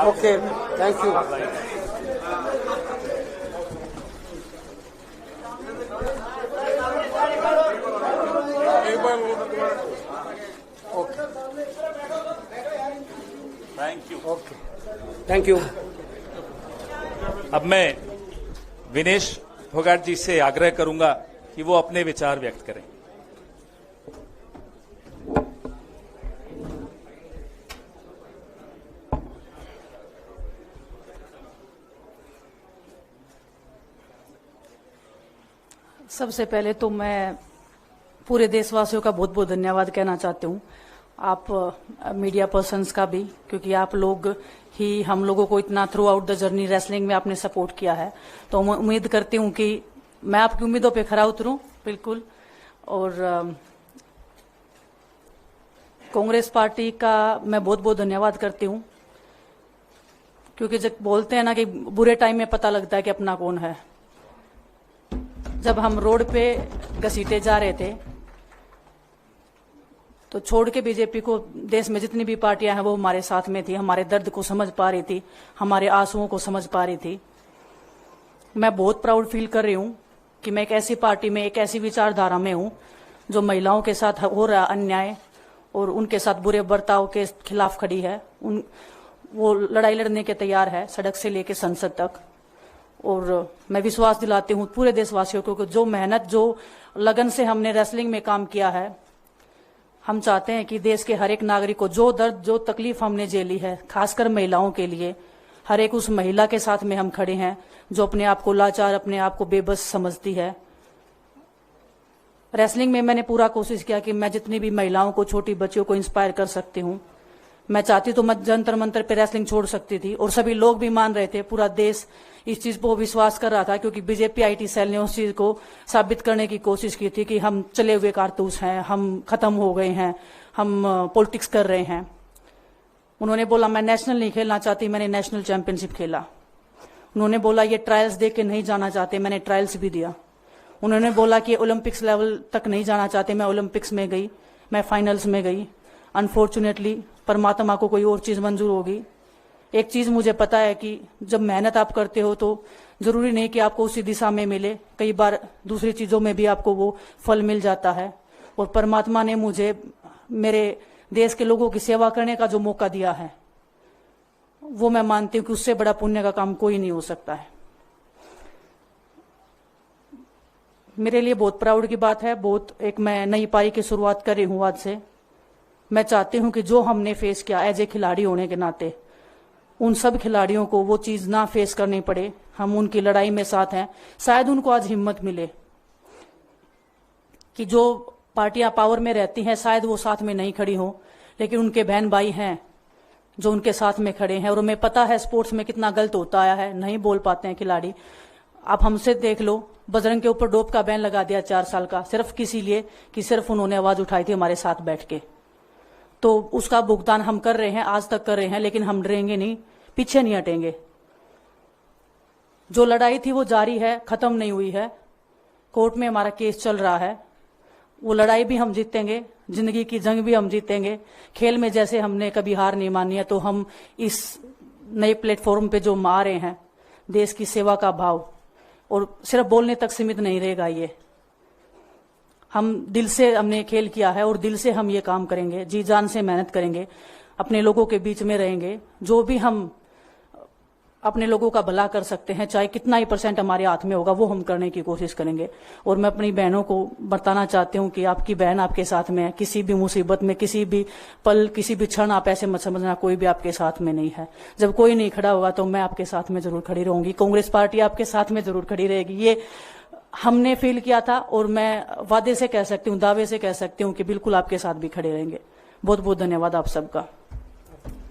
Okay, thank you. Okay, thank you. अब मैं विनेश फोगाट जी से आग्रह करूंगा कि वो अपने विचार व्यक्त करें। सबसे पहले तो मैं पूरे देशवासियों का बहुत बहुत धन्यवाद कहना चाहती हूँ, आप मीडिया पर्सन्स का भी, क्योंकि आप लोग ही हम लोगों को इतना through out the journey wrestling में आपने सपोर्ट किया है। तो मैं उम्मीद करती हूँ कि मैं आपकी उम्मीदों पे खरा उतरूं बिल्कुल। और कांग्रेस पार्टी का मैं बहुत बहुत धन्यवाद करती हूँ, क्योंकि जब बोलते हैं ना कि बुरे टाइम में पता लगता है कि अपना कौन है। जब हम रोड पे घसीटे जा रहे थे तो छोड़ के बीजेपी को देश में जितनी भी पार्टियां हैं वो हमारे साथ में थी, हमारे दर्द को समझ पा रही थी, हमारे आंसुओं को समझ पा रही थी। मैं बहुत प्राउड फील कर रही हूं कि मैं एक ऐसी पार्टी में, एक ऐसी विचारधारा में हूं जो महिलाओं के साथ हो रहा अन्याय और उनके साथ बुरे बर्ताव के खिलाफ खड़ी है। वो लड़ाई लड़ने के तैयार है, सड़क से लेकर संसद तक। और मैं विश्वास दिलाती हूँ पूरे देशवासियों को कि जो मेहनत, जो लगन से हमने रेसलिंग में काम किया है, हम चाहते हैं कि देश के हर एक नागरिक को जो दर्द, जो तकलीफ हमने झेली है, खासकर महिलाओं के लिए, हर एक उस महिला के साथ में हम खड़े हैं जो अपने आप को लाचार, अपने आप को बेबस समझती है। रेसलिंग में मैंने पूरा कोशिश किया कि मैं जितनी भी महिलाओं को, छोटी बच्चियों को इंस्पायर कर सकती हूँ। मैं चाहती तो मैं जंतर मंतर पे रेसलिंग छोड़ सकती थी, और सभी लोग भी मान रहे थे, पूरा देश इस चीज को विश्वास कर रहा था, क्योंकि बीजेपी आईटी सेल ने उस चीज को साबित करने की कोशिश की थी कि हम चले हुए कारतूस हैं, हम खत्म हो गए हैं, हम पॉलिटिक्स कर रहे हैं। उन्होंने बोला मैं नेशनल नहीं खेलना चाहती, मैंने नेशनल चैंपियनशिप खेला। उन्होंने बोला ये ट्रायल्स दे के नहीं जाना चाहते, मैंने ट्रायल्स भी दिया। उन्होंने बोला कि ओलंपिक्स लेवल तक नहीं जाना चाहते, मैं ओलंपिक्स में गई, मैं फाइनल्स में गई। अनफॉर्चुनेटली परमात्मा को कोई और चीज मंजूर होगी। एक चीज मुझे पता है कि जब मेहनत आप करते हो तो जरूरी नहीं कि आपको उसी दिशा में मिले, कई बार दूसरी चीजों में भी आपको वो फल मिल जाता है। और परमात्मा ने मुझे मेरे देश के लोगों की सेवा करने का जो मौका दिया है, वो मैं मानती हूँ कि उससे बड़ा पुण्य का काम कोई नहीं हो सकता है। मेरे लिए बहुत प्राउड की बात है। बहुत एक मैं नई पारी की शुरुआत कर रही हूँ आज से। मैं चाहती हूं कि जो हमने फेस किया एज ए खिलाड़ी होने के नाते, उन सब खिलाड़ियों को वो चीज ना फेस करनी पड़े। हम उनकी लड़ाई में साथ हैं। शायद उनको आज हिम्मत मिले कि जो पार्टियां पावर में रहती हैं शायद वो साथ में नहीं खड़ी हो, लेकिन उनके बहन भाई हैं जो उनके साथ में खड़े हैं। और उन्हें पता है स्पोर्ट्स में कितना गलत होता आया है, नहीं बोल पाते हैं खिलाड़ी। आप हमसे देख लो, बजरंग के ऊपर डोप का बैन लगा दिया 4 साल का, सिर्फ किसी लिए कि सिर्फ उन्होंने आवाज उठाई थी हमारे साथ बैठ के। तो उसका भुगतान हम कर रहे हैं, आज तक कर रहे हैं, लेकिन हम डरेंगे नहीं, पीछे नहीं हटेंगे। जो लड़ाई थी वो जारी है, खत्म नहीं हुई है। कोर्ट में हमारा केस चल रहा है, वो लड़ाई भी हम जीतेंगे, जिंदगी की जंग भी हम जीतेंगे। खेल में जैसे हमने कभी हार नहीं मानी है, तो हम इस नए प्लेटफॉर्म पे जो आ रहे हैं, देश की सेवा का भाव, और सिर्फ बोलने तक सीमित नहीं रहेगा। ये हम दिल से हमने खेल किया है और दिल से हम ये काम करेंगे, जी जान से मेहनत करेंगे, अपने लोगों के बीच में रहेंगे। जो भी हम अपने लोगों का भला कर सकते हैं, चाहे कितना ही % हमारे हाथ में होगा, वो हम करने की कोशिश करेंगे। और मैं अपनी बहनों को बताना चाहती हूँ कि आपकी बहन आपके साथ में है। किसी भी मुसीबत में, किसी भी पल, किसी भी क्षण आप ऐसे मत समझना कोई भी आपके साथ में नहीं है। जब कोई नहीं खड़ा होगा तो मैं आपके साथ में जरूर खड़ी रहूंगी, कांग्रेस पार्टी आपके साथ में जरूर खड़ी रहेगी। ये हमने फील किया था और मैं वादे से कह सकती हूँ, दावे से कह सकती हूँ कि बिल्कुल आपके साथ भी खड़े रहेंगे। बहुत बहुत धन्यवाद आप सबका।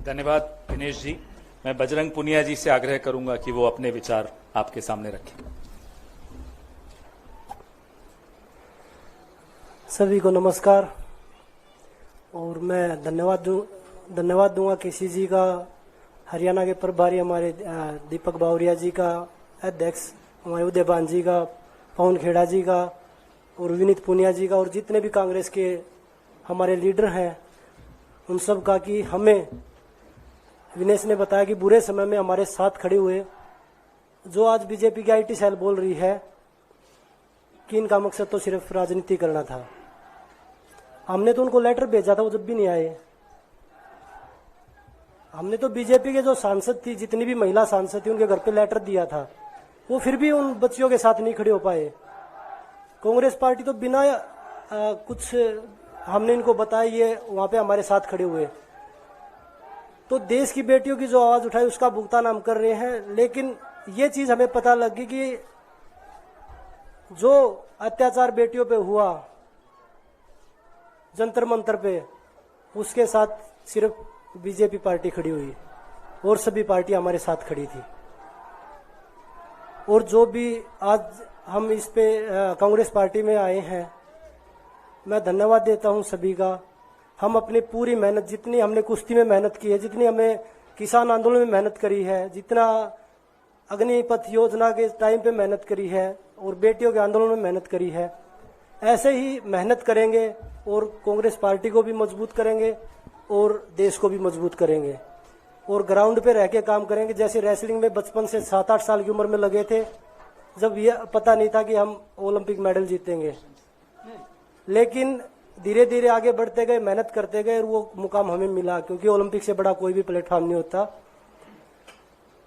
धन्यवाद दिनेश जी। मैं बजरंग पुनिया जी से आग्रह करूंगा कि वो अपने विचार आपके सामने रखें। सभी को नमस्कार। और मैं धन्यवाद दूंगा केसी जी का, हरियाणा के प्रभारी हमारे दीपक बावरिया जी का, अध्यक्ष हमारे उदयभान जी का, पवन खेड़ा जी का और विनीत पुनिया जी का, और जितने भी कांग्रेस के हमारे लीडर हैं उन सब का, कि हमें विनेश ने बताया कि बुरे समय में हमारे साथ खड़े हुए। जो आज बीजेपी की आईटी सेल बोल रही है कि इनका मकसद तो सिर्फ राजनीति करना था, हमने तो उनको लेटर भेजा था, वो जब भी नहीं आए। हमने तो बीजेपी के जो सांसद थी, जितनी भी महिला सांसद थी, उनके घर पे लेटर दिया था, वो फिर भी उन बच्चियों के साथ नहीं खड़े हो पाए। कांग्रेस पार्टी तो बिना कुछ हमने इनको बताया ये वहां पे हमारे साथ खड़े हुए। तो देश की बेटियों की जो आवाज उठाई उसका भुगतान हम कर रहे हैं। लेकिन ये चीज हमें पता लगी कि जो अत्याचार बेटियों पे हुआ जंतर मंतर पे, उसके साथ सिर्फ बीजेपी पार्टी खड़ी हुई और सभी पार्टी हमारे साथ खड़ी थी। और जो भी आज हम इस पे कांग्रेस पार्टी में आए हैं, मैं धन्यवाद देता हूं सभी का। हम अपनी पूरी मेहनत, जितनी हमने कुश्ती में मेहनत की है, जितनी हमें किसान आंदोलन में मेहनत करी है, जितना अग्निपथ योजना के टाइम पे मेहनत करी है और बेटियों के आंदोलन में मेहनत करी है, ऐसे ही मेहनत करेंगे और कांग्रेस पार्टी को भी मजबूत करेंगे और देश को भी मजबूत करेंगे और ग्राउंड पे रह के काम करेंगे। जैसे रेसलिंग में बचपन से 7-8 साल की उम्र में लगे थे, जब ये पता नहीं था कि हम ओलंपिक मेडल जीतेंगे, लेकिन धीरे धीरे आगे बढ़ते गए, मेहनत करते गए और वो मुकाम हमें मिला, क्योंकि ओलंपिक से बड़ा कोई भी प्लेटफॉर्म नहीं होता।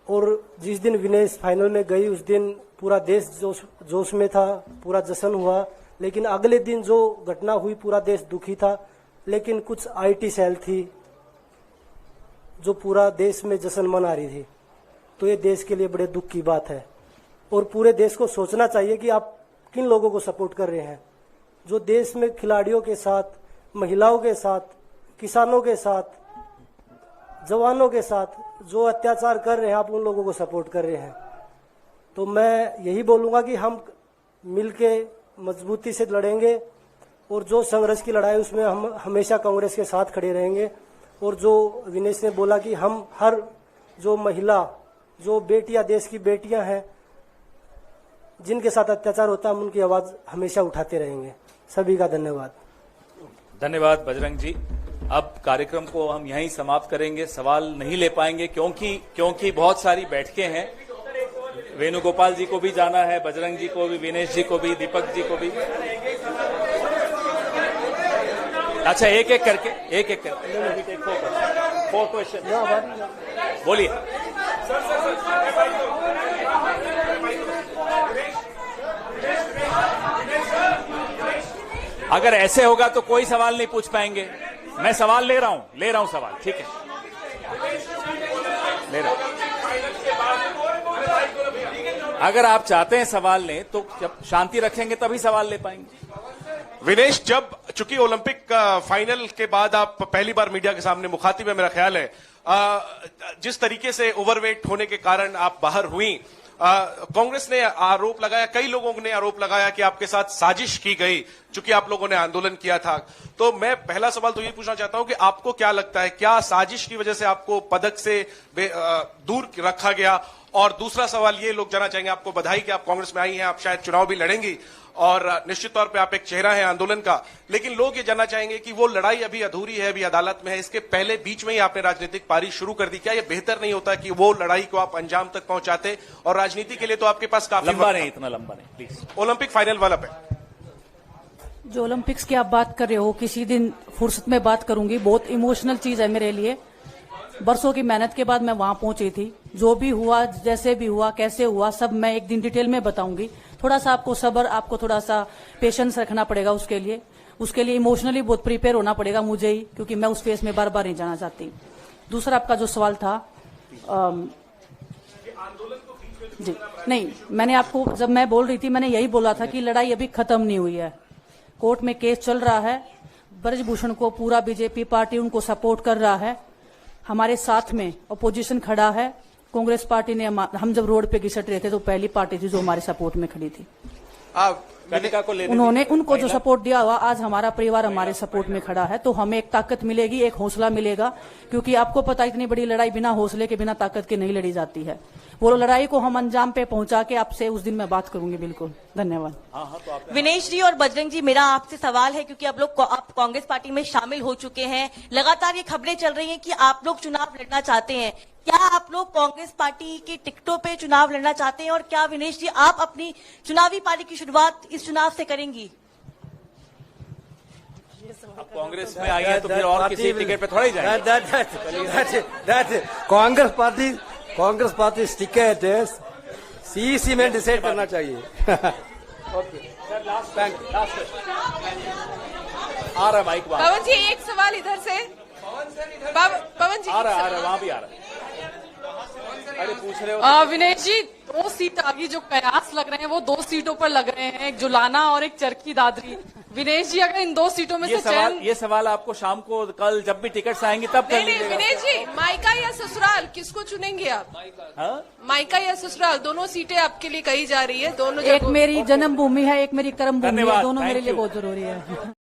और जिस दिन विनेश फाइनल में गई, उस दिन पूरा देश जोश में था, पूरा जश्न हुआ। लेकिन अगले दिन जो घटना हुई, पूरा देश दुखी था। लेकिन कुछ आईटी सेल थी जो पूरा देश में जश्न मना रही थी। तो ये देश के लिए बड़े दुख की बात है और पूरे देश को सोचना चाहिए कि आप किन लोगों को सपोर्ट कर रहे हैं। जो देश में खिलाड़ियों के साथ, महिलाओं के साथ, किसानों के साथ, जवानों के साथ जो अत्याचार कर रहे हैं, आप उन लोगों को सपोर्ट कर रहे हैं। तो मैं यही बोलूंगा कि हम मिलके मजबूती से लड़ेंगे और जो संघर्ष की लड़ाई उसमें हम हमेशा कांग्रेस के साथ खड़े रहेंगे। और जो विनेश ने बोला कि हम हर जो महिला, जो बेटियां, देश की बेटियां हैं जिनके साथ अत्याचार होता है, हम उनकी आवाज हमेशा उठाते रहेंगे। सभी का धन्यवाद। धन्यवाद बजरंग जी। अब कार्यक्रम को हम यहीं समाप्त करेंगे, सवाल नहीं ले पाएंगे क्योंकि बहुत सारी बैठकें हैं। वेणुगोपाल जी को भी जाना है, बजरंग जी को भी, विनेश जी को भी, दीपक जी को भी। अच्छा, एक एक करके 4 क्वेश्चन बोलिए। अगर ऐसे होगा तो कोई सवाल नहीं पूछ पाएंगे। मैं सवाल ले रहा हूं सवाल, ठीक है, ले रहा हूं। अगर आप चाहते हैं सवाल लें तो जब शांति रखेंगे तभी सवाल ले पाएंगे। विनेश, जब चूंकि ओलंपिक फाइनल के बाद आप पहली बार मीडिया के सामने मुखातिब है, मेरा ख्याल है, जिस तरीके से ओवरवेट होने के कारण आप बाहर हुई, कांग्रेस ने आरोप लगाया, कई लोगों ने आरोप लगाया कि आपके साथ साजिश की गई, चूंकि आप लोगों ने आंदोलन किया था। तो मैं पहला सवाल तो ये पूछना चाहता हूं कि आपको क्या लगता है, क्या साजिश की वजह से आपको पदक से दूर रखा गया? और दूसरा सवाल ये लोग जानना चाहेंगे, आपको बधाई कि आप कांग्रेस में आई हैं, आप शायद चुनाव भी लड़ेंगी और निश्चित तौर पे आप एक चेहरा है आंदोलन का, लेकिन लोग ये जानना चाहेंगे कि वो लड़ाई अभी अधूरी है, अभी अदालत में है, इसके पहले बीच में ही आपने राजनीतिक पारी शुरू कर दी। क्या ये बेहतर नहीं होता कि वो लड़ाई को आप अंजाम तक पहुंचाते? और राजनीति के लिए तो आपके पास काफी लंबा नहीं, इतना लंबा नहीं प्लीज। ओलंपिक फाइनल वाला पे जो ओलंपिक्स की आप बात कर रहे हो, किसी दिन फुर्सत में बात करूंगी। बहुत इमोशनल चीज है मेरे लिए। बरसों की मेहनत के बाद मैं वहां पहुंची थी। जो भी हुआ, जैसे भी हुआ, कैसे हुआ, सब मैं एक दिन डिटेल में बताऊंगी। थोड़ा सा आपको सब्र, आपको थोड़ा सा पेशेंस रखना पड़ेगा। उसके लिए इमोशनली बहुत प्रिपेयर होना पड़ेगा मुझे ही, क्योंकि मैं उस फेस में बार बार नहीं जाना चाहती। दूसरा आपका जो सवाल था, जी नहीं, मैंने आपको जब मैं बोल रही थी, मैंने यही बोला था कि लड़ाई अभी खत्म नहीं हुई है। कोर्ट में केस चल रहा है। ब्रजभूषण को पूरा बीजेपी पार्टी उनको सपोर्ट कर रहा है। हमारे साथ में अपोजिशन खड़ा है। कांग्रेस पार्टी ने हम जब रोड पे घिसट रहे थे तो पहली पार्टी थी जो हमारे सपोर्ट में खड़ी थी। कनिका को लेने उन्होंने उनको जो सपोर्ट दिया हुआ, आज हमारा परिवार हमारे सपोर्ट में खड़ा है, तो हमें एक ताकत मिलेगी, एक हौसला मिलेगा। क्योंकि आपको पता है इतनी बड़ी लड़ाई बिना हौसले के, बिना ताकत के नहीं लड़ी जाती है। वो लड़ाई को हम अंजाम पे पहुंचा के आपसे उस दिन मैं बात करूंगी। बिल्कुल, धन्यवाद। विनेश जी और बजरंग जी, मेरा आपसे सवाल है, क्योंकि आप कांग्रेस पार्टी में शामिल हो चुके हैं, लगातार ये खबरें चल रही हैं कि आप लोग चुनाव लड़ना चाहते हैं। क्या आप लोग कांग्रेस पार्टी की टिकटों पे चुनाव लड़ना चाहते हैं, और क्या विनेश जी आप अपनी चुनावी पारी की शुरुआत इस चुनाव से करेंगी? अब कांग्रेस में आई है तो फिर और किसी टिकट पे थोड़ा ही जाएंगे। कांग्रेस पार्टी टिकट सीईसी में डिसाइड करना चाहिए। ओके, आ रहा माइक वहां। पवन जी एक सवाल इधर से। पवन जी आ रहा वहां भी आ रहा। अरे पूछ रहे हो विनेश जी, 2 सीट आगे जो कयास लग रहे हैं वो 2 सीटों पर लग रहे हैं, एक जुलाना और एक चरखी दादरी। विनेश जी अगर इन 2 सीटों में से ये सवाल आपको शाम को कल जब भी टिकट आएंगे तब कर लीजिएगा। विनेश जी, मायका या ससुराल किसको चुनेंगे आप? मायका या ससुराल, दोनों सीटें आपके लिए कही जा रही है। दोनों, एक मेरी जन्मभूमि है, एक मेरी कर्मभूमि है, दोनों मेरे लिए बहुत जरूरी है।